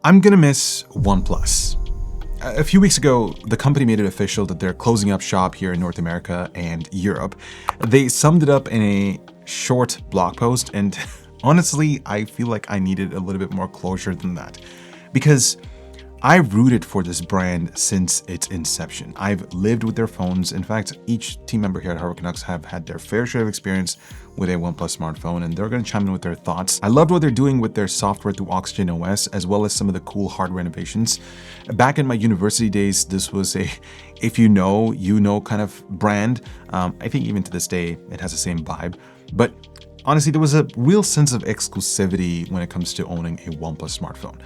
I'm gonna miss OnePlus. A few weeks ago, the company made it official that they're closing up shop here in North America and Europe. They summed it up in a short blog post, and honestly, I feel like I needed a little bit more closure than that. Because I've rooted for this brand since its inception. I've lived with their phones. In fact, each team member here at Harvard Canucks have had their fair share of experience with a OnePlus smartphone, and they're going to chime in with their thoughts. I loved what they're doing with their software through Oxygen OS, as well as some of the cool hardware innovations. Back in my university days, this was a if you know, you know kind of brand. I think even to this day, it has the same vibe. But honestly, there was a real sense of exclusivity when it comes to owning a OnePlus smartphone.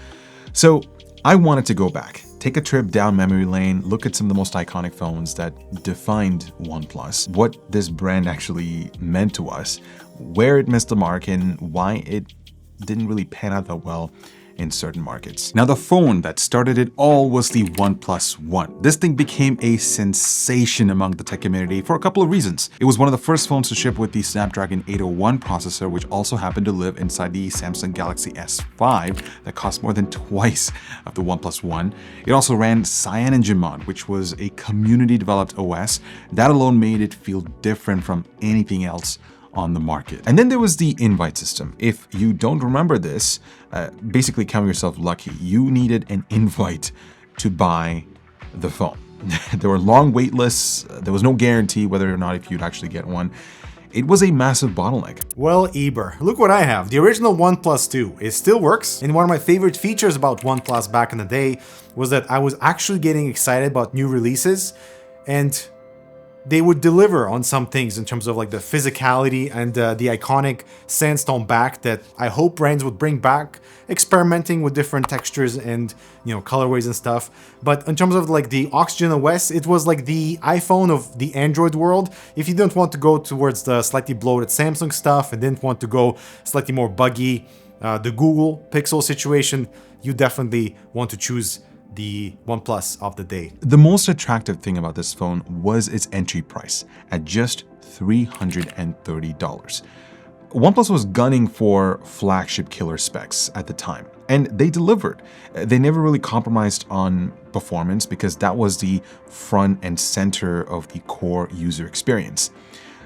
So I wanted to go back, take a trip down memory lane, look at some of the most iconic phones that defined OnePlus, what this brand actually meant to us, where it missed the mark, and why it didn't really pan out that well in certain markets. Now, the phone that started it all was the OnePlus One. This thing became a sensation among the tech community for a couple of reasons. It was one of the first phones to ship with the Snapdragon 801 processor, which also happened to live inside the Samsung Galaxy S5 that cost more than twice of the OnePlus One. It also ran CyanogenMod, which was a community-developed OS. That alone made it feel different from anything else on the market. And then there was the invite system. If you don't remember this, basically count yourself lucky. You needed an invite to buy the phone. There were long wait lists. There was no guarantee whether or not if you'd actually get one. It was a massive bottleneck. Well, Eber, look what I have. The original OnePlus 2. It still works. And one of my favorite features about OnePlus back in the day was that I was actually getting excited about new releases, and they would deliver on some things in terms of like the physicality and the iconic sandstone back that I hope brands would bring back, experimenting with different textures and, you know, colorways and stuff. But in terms of like the Oxygen OS, it was like the iPhone of the Android world. If you didn't want to go towards the slightly bloated Samsung stuff and didn't want to go slightly more buggy, the Google Pixel situation, you definitely want to choose the OnePlus of the day. The most attractive thing about this phone was its entry price at just $330. OnePlus was gunning for flagship killer specs at the time, and they delivered. They never really compromised on performance because that was the front and center of the core user experience.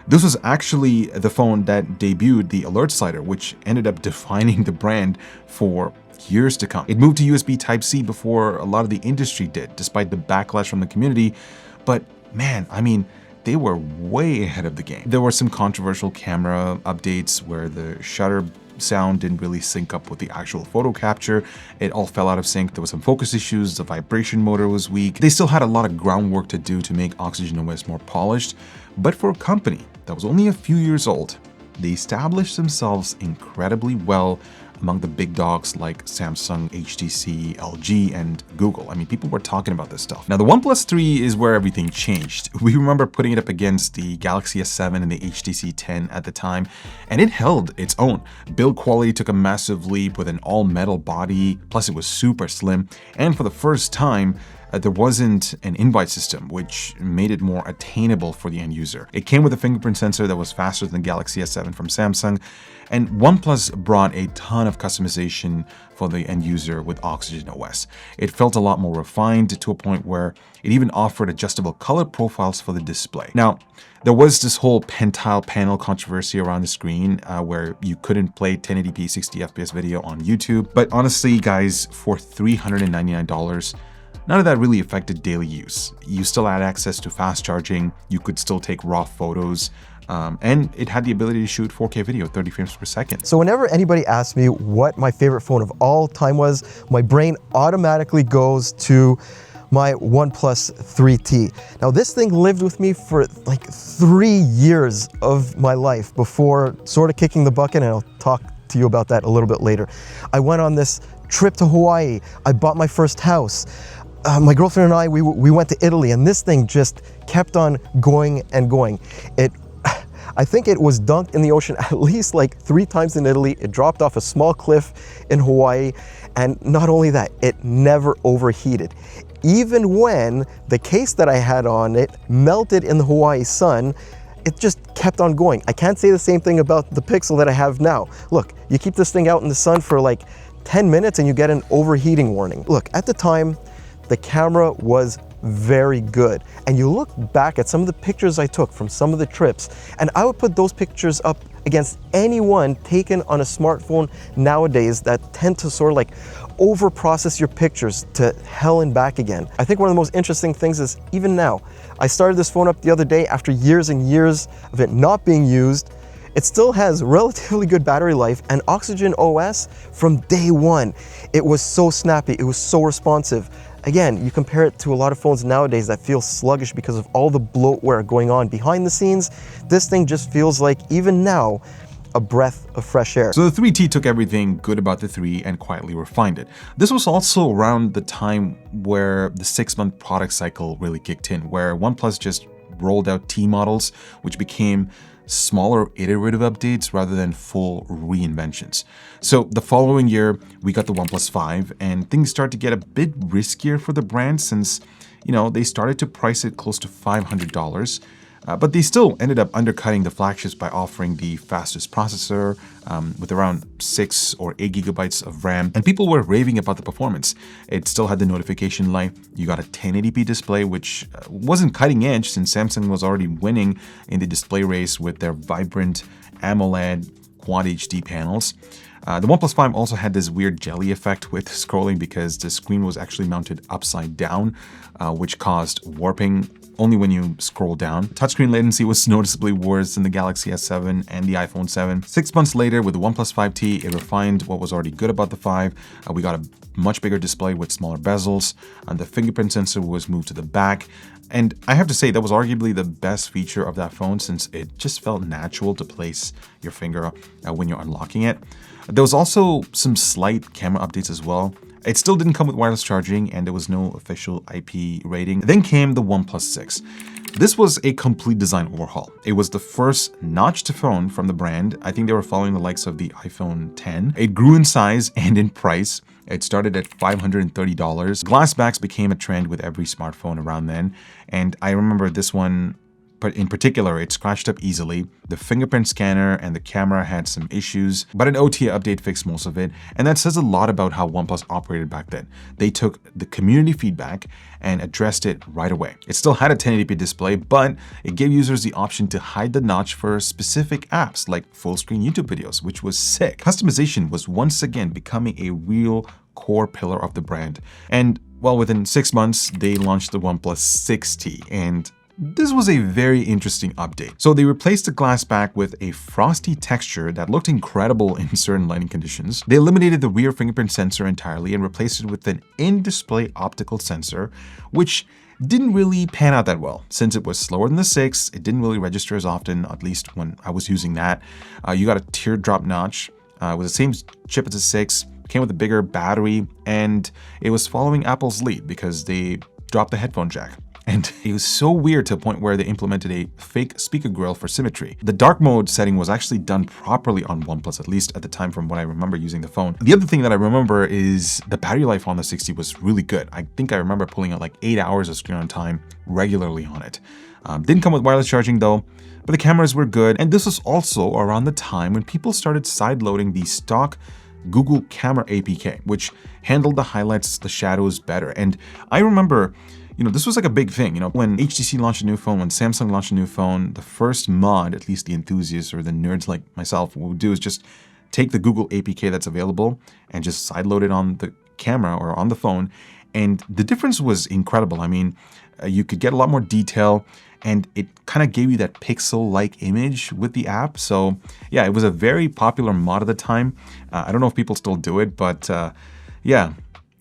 This was actually the phone that debuted the alert slider, which ended up defining the brand for years to come. It moved to USB Type-C before a lot of the industry did, despite the backlash from the community. But man, I mean, they were way ahead of the game. There were some controversial camera updates where the shutter sound didn't really sync up with the actual photo capture. It all fell out of sync. There was some focus issues. The vibration motor was weak. They still had a lot of groundwork to do to make Oxygen OS more polished. But for a company that was only a few years old, they established themselves incredibly well among the big dogs like Samsung, HTC, LG, and Google. I mean, people were talking about this stuff. Now, the OnePlus 3 is where everything changed. We remember putting it up against the Galaxy S7 and the HTC 10 at the time, and it held its own. Build quality took a massive leap with an all-metal body, plus it was super slim, and for the first time, there wasn't an invite system, which made it more attainable for the end user. It came with a fingerprint sensor that was faster than the Galaxy S7 from Samsung, and OnePlus brought a ton of customization for the end user with Oxygen OS. It felt a lot more refined to a point where it even offered adjustable color profiles for the display. Now, there was this whole pentile panel controversy around the screen where you couldn't play 1080p 60 FPS video on YouTube. But honestly, guys, for $399, none of that really affected daily use. You still had access to fast charging, you could still take raw photos, and it had the ability to shoot 4K video, 30 frames per second. So whenever anybody asks me what my favorite phone of all time was, my brain automatically goes to my OnePlus 3T. Now this thing lived with me for like 3 years of my life before sort of kicking the bucket, and I'll talk to you about that a little bit later. I went on this trip to Hawaii. I bought my first house. My girlfriend and I, we went to Italy, and this thing just kept on going and going. I think it was dunked in the ocean at least like 3 times in Italy. It dropped off a small cliff in Hawaii. And not only that, it never overheated. Even when the case that I had on it melted in the Hawaii sun, it just kept on going. I can't say the same thing about the Pixel that I have now. Look, you keep this thing out in the sun for like 10 minutes and you get an overheating warning. Look, at the time, the camera was very good. And you look back at some of the pictures I took from some of the trips, and I would put those pictures up against any one taken on a smartphone nowadays that tend to sort of like over-process your pictures to hell and back again. I think one of the most interesting things is, even now, I started this phone up the other day after years and years of it not being used. It still has relatively good battery life, and Oxygen OS from day one, it was so snappy, it was so responsive. Again, you compare it to a lot of phones nowadays that feel sluggish because of all the bloatware going on behind the scenes. This thing just feels like, even now, a breath of fresh air. So the 3T took everything good about the 3 and quietly refined it. This was also around the time where the 6-month product cycle really kicked in, where OnePlus just rolled out T models, which became smaller iterative updates rather than full reinventions. So the following year, we got the OnePlus 5, and things started to get a bit riskier for the brand since, they started to price it close to $500. But they still ended up undercutting the flagships by offering the fastest processor with around 6 or 8 gigabytes of RAM. And people were raving about the performance. It still had the notification light. You got a 1080p display, which wasn't cutting edge since Samsung was already winning in the display race with their vibrant AMOLED Quad HD panels. The OnePlus 5 also had this weird jelly effect with scrolling because the screen was actually mounted upside down, which caused warping only when you scroll down. Touchscreen latency was noticeably worse in the Galaxy S7 and the iPhone 7. 6 months later, with the OnePlus 5T, it refined what was already good about the 5. We got a much bigger display with smaller bezels, and the fingerprint sensor was moved to the back. And I have to say, that was arguably the best feature of that phone since it just felt natural to place your finger when you're unlocking it. There was also some slight camera updates as well. It still didn't come with wireless charging, and there was no official IP rating. Then came the OnePlus 6. This was a complete design overhaul. It was the first notched phone from the brand. I think they were following the likes of the iPhone 10. It grew in size and in price. It started at $530. Glass backs became a trend with every smartphone around then. And I remember this one, but in particular, it scratched up easily. The fingerprint scanner and the camera had some issues, but an OTA update fixed most of it. And that says a lot about how OnePlus operated back then. They took the community feedback and addressed it right away. It still had a 1080p display, but it gave users the option to hide the notch for specific apps like full-screen YouTube videos, which was sick. Customization was once again becoming a real core pillar of the brand. And well, within 6 months, they launched the OnePlus 6T, and this was a very interesting update. So they replaced the glass back with a frosty texture that looked incredible in certain lighting conditions. They eliminated the rear fingerprint sensor entirely and replaced it with an in-display optical sensor, which didn't really pan out that well. Since it was slower than the 6, it didn't really register as often, at least when I was using that. You got a teardrop notch. It was the same chip as the 6, came with a bigger battery, and it was following Apple's lead because they dropped the headphone jack. And it was so weird to a point where they implemented a fake speaker grill for symmetry. The dark mode setting was actually done properly on OnePlus, at least at the time from what I remember using the phone. The other thing that I remember is the battery life on the 60 was really good. I think I remember pulling out like 8 hours of screen on time regularly on it. Didn't come with wireless charging though, but the cameras were good. And this was also around the time when people started sideloading the stock Google Camera APK, which handled the highlights, the shadows better. And I remember, this was like a big thing. When HTC launched a new phone, when Samsung launched a new phone, the first mod, at least the enthusiasts or the nerds like myself, what would do is just take the Google APK that's available and just sideload it on the camera or on the phone. And the difference was incredible. I mean, you could get a lot more detail, and it kind of gave you that pixel-like image with the app. So yeah, it was a very popular mod at the time. I don't know if people still do it, but yeah.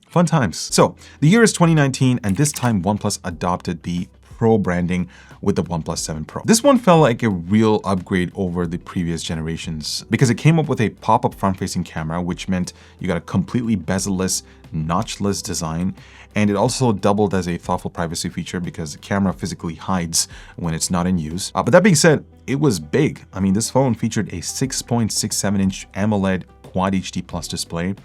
Fun times. So the year is 2019, and this time OnePlus adopted the Pro branding with the OnePlus 7 Pro. This one felt like a real upgrade over the previous generations because it came up with a pop-up front-facing camera, which meant you got a completely bezel-less, notchless design, and it also doubled as a thoughtful privacy feature because the camera physically hides when it's not in use. But that being said, it was big. I mean, this phone featured a 6.67-inch AMOLED Quad HD Plus display,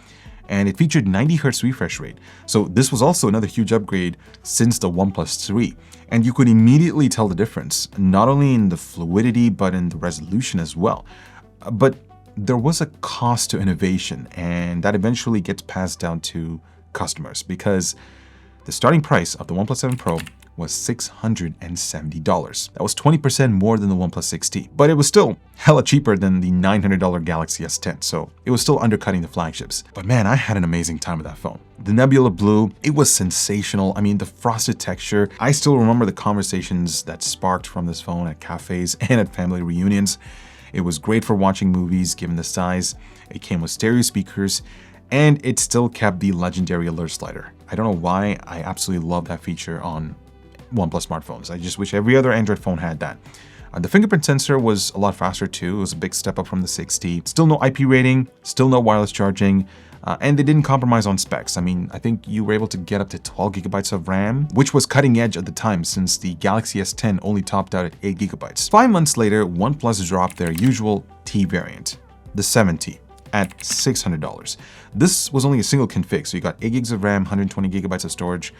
and it featured 90 Hz refresh rate. So this was also another huge upgrade since the OnePlus 3. And you could immediately tell the difference, not only in the fluidity, but in the resolution as well. But there was a cost to innovation, and that eventually gets passed down to customers because the starting price of the OnePlus 7 Pro was $670. That was 20% more than the OnePlus 6T, but it was still hella cheaper than the $900 Galaxy S10, so it was still undercutting the flagships. But man, I had an amazing time with that phone. The Nebula Blue, it was sensational. I mean, the frosted texture. I still remember the conversations that sparked from this phone at cafes and at family reunions. It was great for watching movies given the size. It came with stereo speakers, and it still kept the legendary alert slider. I don't know why, I absolutely love that feature on OnePlus smartphones. I just wish every other Android phone had that. The fingerprint sensor was a lot faster too. It was a big step up from the 6T. Still no IP rating, still no wireless charging, and they didn't compromise on specs. I mean, I think you were able to get up to 12 gigabytes of RAM, which was cutting edge at the time since the Galaxy S10 only topped out at 8 gigabytes. 5 months later, OnePlus dropped their usual T variant, the 7T, at $600. This was only a single config, so you got 8 gigs of RAM, 120 gigabytes of storage,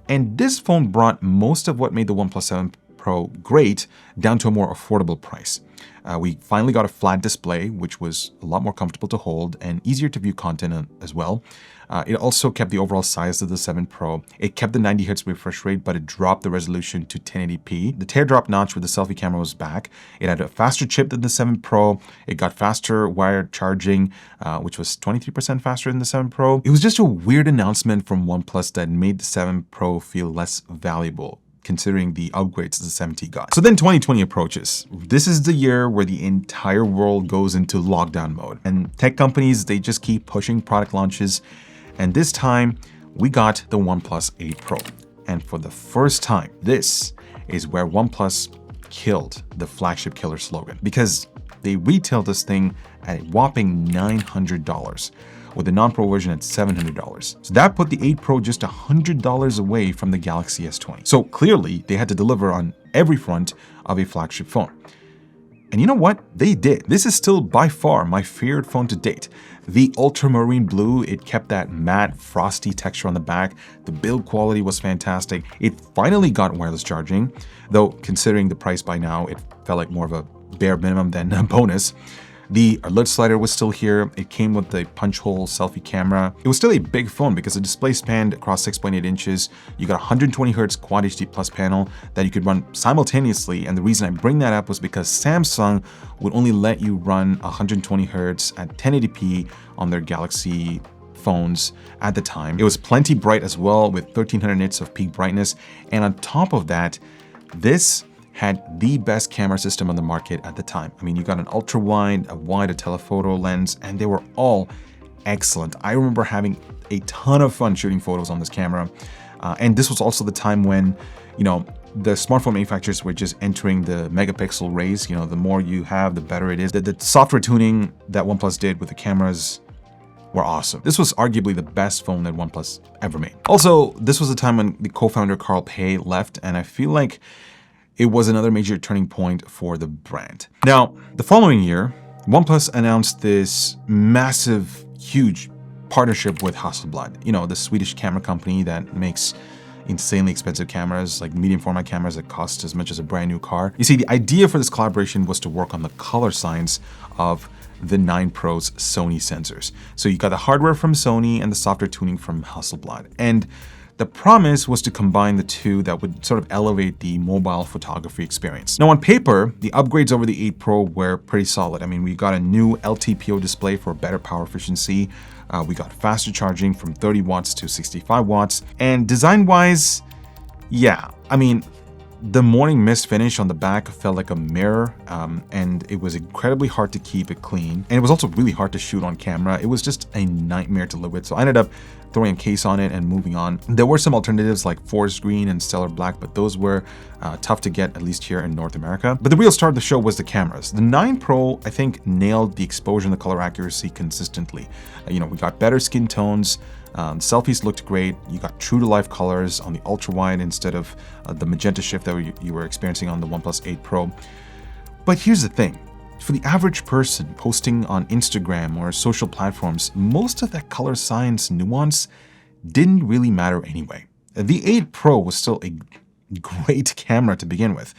and this phone brought most of what made the OnePlus 7 Pro great down to a more affordable price. We finally got a flat display, which was a lot more comfortable to hold and easier to view content as well. It also kept the overall size of the 7 Pro. It kept the 90 Hz refresh rate, but it dropped the resolution to 1080p. The teardrop notch with the selfie camera was back. It had a faster chip than the 7 Pro. It got faster wired charging, which was 23% faster than the 7 Pro. It was just a weird announcement from OnePlus that made the 7 Pro feel less valuable, considering the upgrades the 7T got. So then 2020 approaches. This is the year where the entire world goes into lockdown mode. And tech companies, they just keep pushing product launches. And this time, we got the OnePlus 8 Pro. And for the first time, this is where OnePlus killed the flagship killer slogan, because they retailed this thing at a whopping $900, with the non-Pro version at $700. So that put the 8 Pro just $100 away from the Galaxy S20. So clearly, they had to deliver on every front of a flagship phone. And you know what? They did. This is still by far my favorite phone to date. The ultramarine blue, it kept that matte, frosty texture on the back. The build quality was fantastic. It finally got wireless charging, though considering the price by now, it felt like more of a bare minimum than a bonus. The alert slider was still here. It came with the punch hole selfie camera. It was still a big phone because the display spanned across 6.8 inches. You got 120 Hz Quad HD Plus panel that you could run simultaneously. And the reason I bring that up was because Samsung would only let you run 120 Hz at 1080p on their Galaxy phones at the time. It was plenty bright as well, with 1300 nits of peak brightness. And on top of that, this had the best camera system on the market at the time. I mean, you got an ultra wide, a wide, a telephoto lens, and they were all excellent. I remember having a ton of fun shooting photos on this camera. And this was also the time when, you know, the smartphone manufacturers were just entering the megapixel race. You know, the more you have, the better it is. The software tuning that OnePlus did with the cameras were awesome. This was arguably the best phone that OnePlus ever made. Also, this was the time when the co-founder Carl Pei left, and I feel like it was another major turning point for the brand. Now, the following year, OnePlus announced this massive, huge partnership with Hasselblad, you know, the Swedish camera company that makes insanely expensive cameras, like medium format cameras that cost as much as a brand new car. You see, the idea for this collaboration was to work on the color science of the 9 Pro's Sony sensors. So you got the hardware from Sony and the software tuning from Hasselblad. And the promise was to combine the two that would sort of elevate the mobile photography experience. Now on paper, the upgrades over the 8 Pro were pretty solid. I mean, we got a new LTPO display for better power efficiency. We got faster charging from 30 watts to 65 watts. And design-wise, yeah, I mean, the morning mist finish on the back felt like a mirror, and it was incredibly hard to keep it clean. And it was also really hard to shoot on camera. It was just a nightmare to live with. So I ended up throwing a case on it and moving on. There were some alternatives like forest green and stellar black, but those were tough to get, at least here in North America. But the real star of the show was the cameras. The 9 Pro, I think, nailed the exposure and the color accuracy consistently. You know, we got better skin tones. Selfies looked great. You got true to life colors on the ultra wide instead of the magenta shift that you were experiencing on the OnePlus 8 Pro. But here's the thing. For the average person posting on Instagram or social platforms, most of that color science nuance didn't really matter anyway. The 8 Pro was still a great camera to begin with.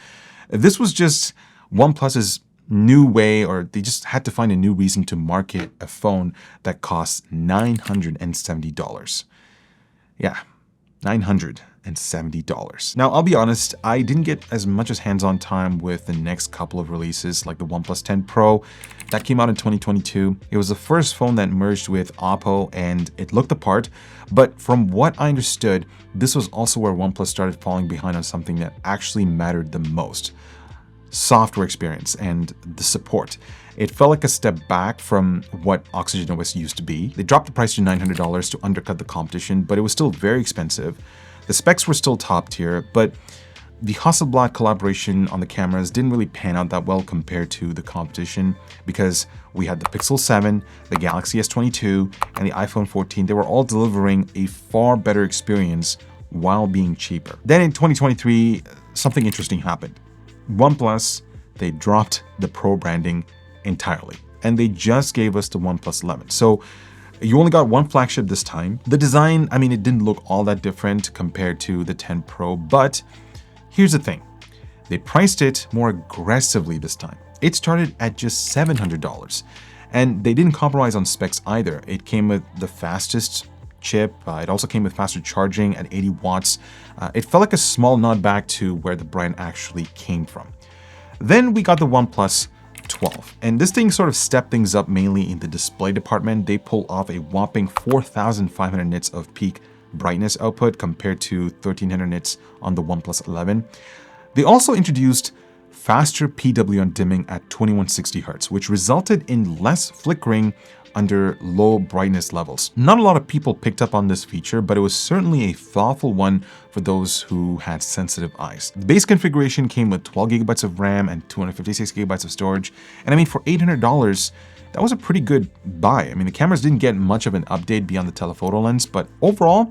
This was just OnePlus's new way, or they just had to find a new reason to market a phone that costs $970. Yeah, $970. Now, I'll be honest, I didn't get as much as hands-on time with the next couple of releases, like the OnePlus 10 Pro that came out in 2022. It was the first phone that merged with Oppo, and it looked the part. But from what I understood, this was also where OnePlus started falling behind on something that actually mattered the most: software experience and the support. It felt like a step back from what Oxygen OS used to be. They dropped the price to $900 to undercut the competition, but it was still very expensive. The specs were still top tier, but the Hasselblad collaboration on the cameras didn't really pan out that well compared to the competition, because we had the Pixel 7, the Galaxy S22, and the iPhone 14. They were all delivering a far better experience while being cheaper. Then in 2023, something interesting happened. OnePlus, they dropped the Pro branding entirely, and they just gave us the OnePlus 11. So you only got one flagship this time. The design, I mean, it didn't look all that different compared to the 10 Pro, but here's the thing. They priced it more aggressively this time. It started at just $700, and they didn't compromise on specs either. It came with the fastest chip. It also came with faster charging at 80 watts. It felt like a small nod back to where the brand actually came from. Then we got the OnePlus 12, and this thing sort of stepped things up mainly in the display department. They pull off a whopping 4,500 nits of peak brightness output compared to 1,300 nits on the OnePlus 11. They also introduced faster PWM dimming at 2160 Hz, which resulted in less flickering under low brightness levels. Not a lot of people picked up on this feature, but it was certainly a thoughtful one for those who had sensitive eyes. The base configuration came with 12 gigabytes of RAM and 256 gigabytes of storage. And I mean, for $800, that was a pretty good buy. I mean, the cameras didn't get much of an update beyond the telephoto lens, but overall,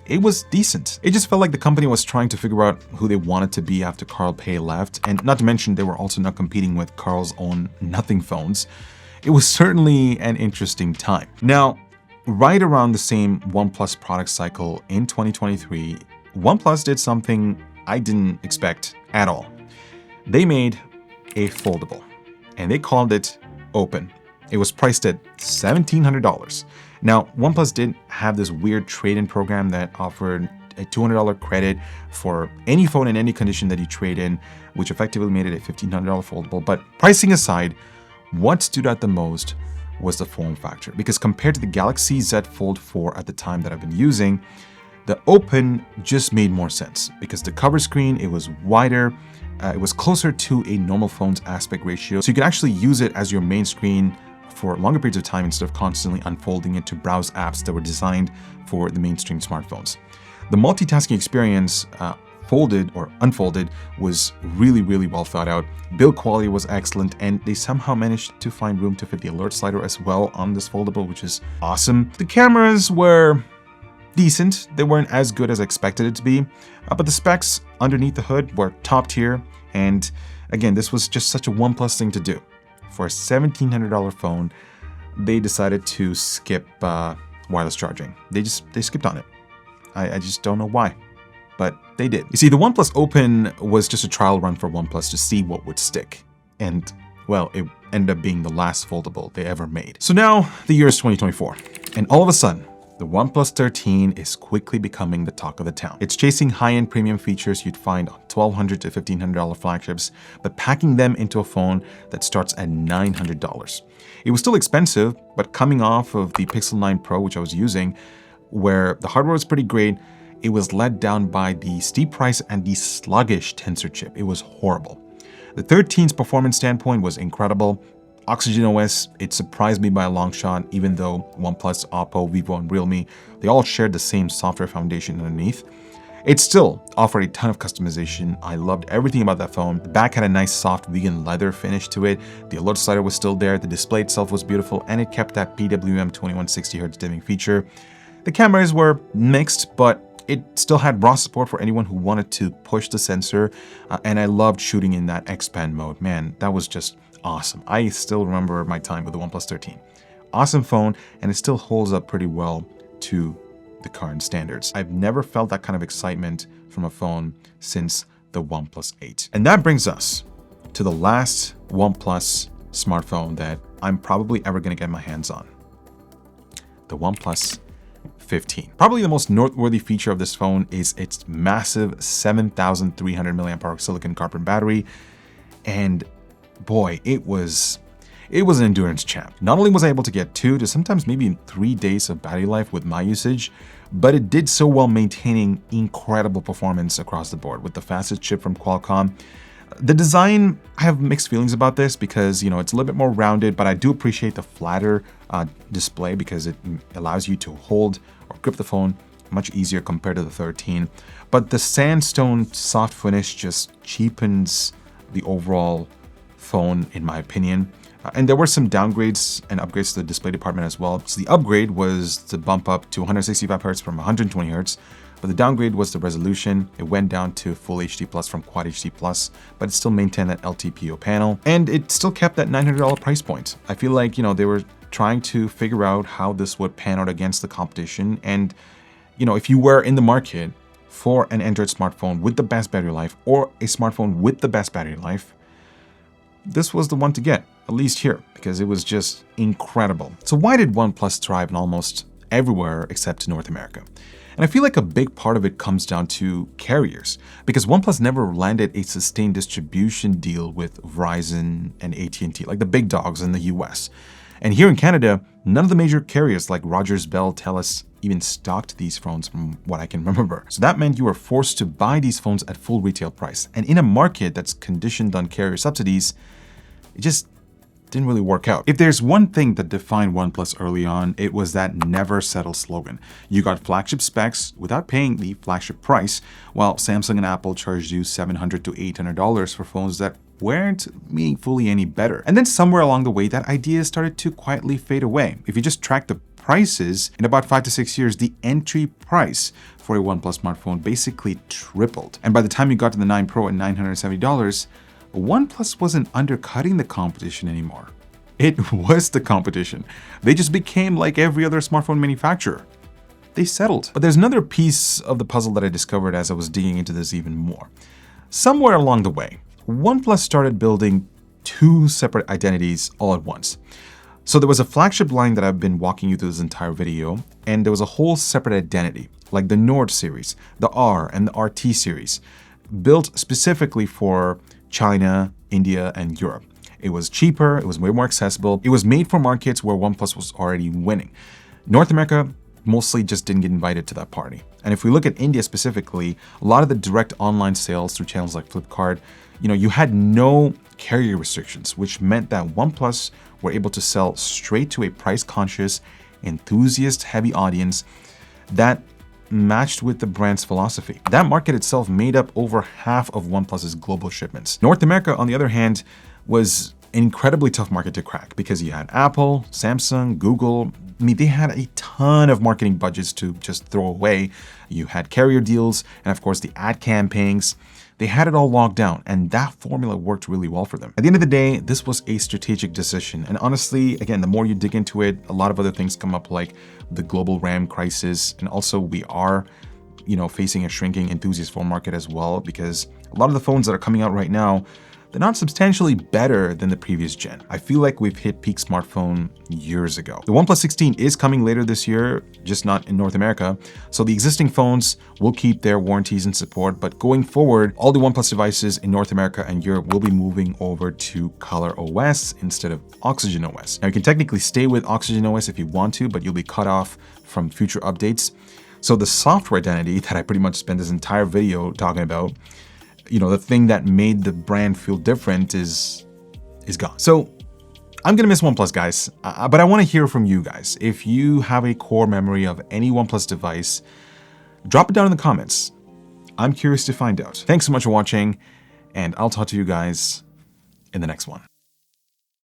it was decent. It just felt like the company was trying to figure out who they wanted to be after Carl Pei left, and not to mention they were also not competing with Carl's own nothing phones. It was certainly an interesting time. Now, right around the same OnePlus product cycle in 2023, OnePlus did something I didn't expect at all. They made a foldable, and they called it Open. It was priced at $1,700. Now, OnePlus did have this weird trade-in program that offered a $200 credit for any phone in any condition that you trade in, which effectively made it a $1,500 foldable. But pricing aside, what stood out the most was the form factor, because compared to the Galaxy Z Fold 4 at the time that I've been using, the Open just made more sense because the cover screen, it was wider, it was closer to a normal phone's aspect ratio, so you could actually use it as your main screen for longer periods of time instead of constantly unfolding it to browse apps that were designed for the mainstream smartphones. The multitasking experience, folded or unfolded, was really, really well thought out. Build quality was excellent, and they somehow managed to find room to fit the alert slider as well on this foldable, which is awesome. The cameras were decent. They weren't as good as I expected it to be, but the specs underneath the hood were top tier. And again, this was just such a OnePlus thing to do. For a $1,700 phone, they decided to skip wireless charging. They skipped on it. I just don't know why, but they did. You see, the OnePlus Open was just a trial run for OnePlus to see what would stick. And, well, it ended up being the last foldable they ever made. So now the year is 2024, and all of a sudden, the OnePlus 13 is quickly becoming the talk of the town. It's chasing high-end premium features you'd find on $1,200 to $1,500 flagships, but packing them into a phone that starts at $900. It was still expensive, but coming off of the Pixel 9 Pro, which I was using, where the hardware was pretty great, it was let down by the steep price and the sluggish Tensor chip. It was horrible. The 13's performance standpoint was incredible. Oxygen OS, it surprised me by a long shot, even though OnePlus, Oppo, Vivo, and Realme, they all shared the same software foundation underneath. It still offered a ton of customization. I loved everything about that phone. The back had a nice soft vegan leather finish to it. The alert slider was still there. The display itself was beautiful, and it kept that PWM 2160 Hz dimming feature. The cameras were mixed, but it still had raw support for anyone who wanted to push the sensor, and I loved shooting in that expand mode. Man, that was just awesome. I still remember my time with the OnePlus 13. Awesome phone, and it still holds up pretty well to the current standards. I've never felt that kind of excitement from a phone since the OnePlus 8. And that brings us to the last OnePlus smartphone that I'm probably ever going to get my hands on. The OnePlus 15. Probably the most noteworthy feature of this phone is its massive 7,300 mAh silicon carbon battery. And boy, it was an endurance champ. Not only was I able to get 2 to sometimes maybe 3 days of battery life with my usage, but it did so while maintaining incredible performance across the board with the fastest chip from Qualcomm. The design, I have mixed feelings about this because, it's a little bit more rounded, but I do appreciate the flatter display because it allows you to hold or grip the phone much easier compared to the 13. But the sandstone soft finish just cheapens the overall phone, in my opinion. And there were some downgrades and upgrades to the display department as well. So the upgrade was to bump up to 165 Hz from 120 Hz. But the downgrade was the resolution. It went down to Full HD Plus from Quad HD Plus, but it still maintained that LTPO panel. And it still kept that $900 price point. I feel like, they were trying to figure out how this would pan out against the competition. And, if you were in the market for an Android smartphone with the best battery life or a smartphone with the best battery life, this was the one to get, at least here, because it was just incredible. So why did OnePlus thrive in almost everywhere except North America? And I feel like a big part of it comes down to carriers, because OnePlus never landed a sustained distribution deal with Verizon and AT&T, like the big dogs in the US. And here in Canada, none of the major carriers like Rogers, Bell, Telus even stocked these phones from what I can remember. So that meant you were forced to buy these phones at full retail price. And in a market that's conditioned on carrier subsidies, it just didn't really work out. If there's one thing that defined OnePlus early on, it was that never settle slogan. You got flagship specs without paying the flagship price, while Samsung and Apple charged you $700 to $800 for phones that weren't meaningfully any better. And then somewhere along the way, that idea started to quietly fade away. If you just track the prices, in about 5 to 6 years, the entry price for a OnePlus smartphone basically tripled. And by the time you got to the 9 Pro at $970, OnePlus wasn't undercutting the competition anymore. It was the competition. They just became like every other smartphone manufacturer. They settled. But there's another piece of the puzzle that I discovered as I was digging into this even more. Somewhere along the way, OnePlus started building 2 separate identities all at once. So there was a flagship line that I've been walking you through this entire video, and there was a whole separate identity, like the Nord series, the R and the RT series, built specifically for China, India, and Europe. It was cheaper, it was way more accessible, it was made for markets where OnePlus was already winning. North America mostly just didn't get invited to that party. And if we look at India specifically, a lot of the direct online sales through channels like Flipkart, you had no carrier restrictions, which meant that OnePlus were able to sell straight to a price-conscious, enthusiast-heavy audience that matched with the brand's philosophy. That market itself made up over half of OnePlus's global shipments. North America, on the other hand, was an incredibly tough market to crack because you had Apple, Samsung, Google. They had a ton of marketing budgets to just throw away. You had carrier deals and, of course, the ad campaigns. They had it all locked down, and that formula worked really well for them. At the end of the day, this was a strategic decision. And honestly, again, the more you dig into it, a lot of other things come up, like the global RAM crisis. And also we are, facing a shrinking enthusiast phone market as well, because a lot of the phones that are coming out right now, they're not substantially better than the previous gen. I feel like we've hit peak smartphone years ago. The OnePlus 16 is coming later this year, just not in North America. So the existing phones will keep their warranties and support, but going forward, all the OnePlus devices in North America and Europe will be moving over to Color OS instead of Oxygen OS. Now you can technically stay with Oxygen OS if you want to, but you'll be cut off from future updates. So the software identity that I pretty much spent this entire video talking about, the thing that made the brand feel different is gone. So I'm gonna miss OnePlus, guys, but I wanna hear from you guys. If you have a core memory of any OnePlus device, drop it down in the comments. I'm curious to find out. Thanks so much for watching, and I'll talk to you guys in the next one.